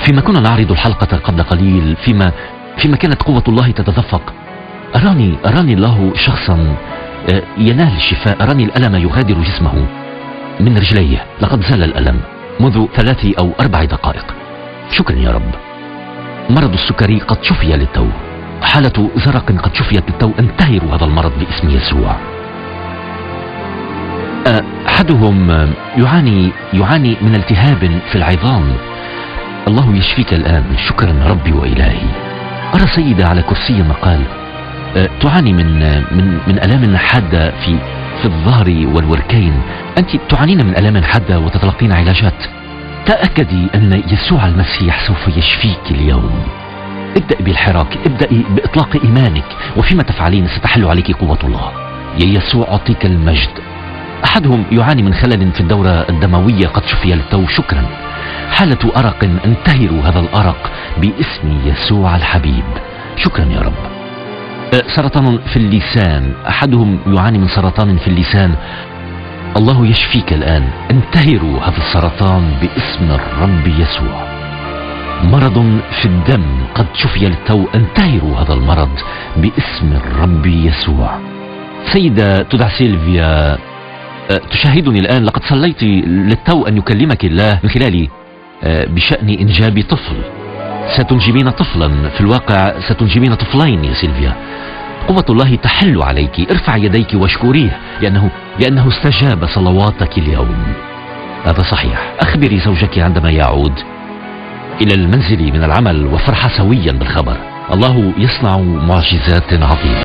فيما كنا نعرض الحلقة قبل قليل، فيما كانت قوة الله تتدفق، أراني الله شخصا ينال الشفاء. أراني الألم يغادر جسمه من رجليه. لقد زال الألم منذ 3 أو 4 دقائق. شكرا يا رب. مرض السكري قد شفي للتو، حالة زرق قد شفيت للتو. انتهر هذا المرض باسم يسوع. أحدهم يعاني من التهاب في العظام. الله يشفيك الآن. شكرا ربي وإلهي. أرى سيدة على كرسي النقال تعاني من آلام حادة في الظهر والوركين. أنت تعانين من آلام حادة وتتلقين علاجات. تأكدي أن يسوع المسيح سوف يشفيك اليوم. ابدأي بالحراك، ابدأي بإطلاق إيمانك، وفيما تفعلين ستحل عليك قوة الله. يا يسوع أعطيك المجد. أحدهم يعاني من خلل في الدورة الدموية قد شفي للتو. شكرا. حالة أرق انتهر هذا الأرق باسم يسوع الحبيب. شكرا يا رب. سرطان في اللسان. أحدهم يعاني من سرطان في اللسان. الله يشفيك الآن. انتهروا هذا السرطان باسم الرب يسوع. مرض في الدم قد شفي للتو. انتهروا هذا المرض باسم الرب يسوع. سيدة تدعى سيلفيا تشاهدني الآن. لقد صليت للتو أن يكلمك الله من خلالي بشأن إنجاب طفل. ستنجبين طفلا. في الواقع ستنجبين طفلين يا سيلفيا. قوة الله تحل عليك. ارفع يديك واشكريه لأنه استجاب صلواتك اليوم. هذا صحيح. أخبري زوجك عندما يعود إلى المنزل من العمل وفرح سويا بالخبر. الله يصنع معجزات عظيمة.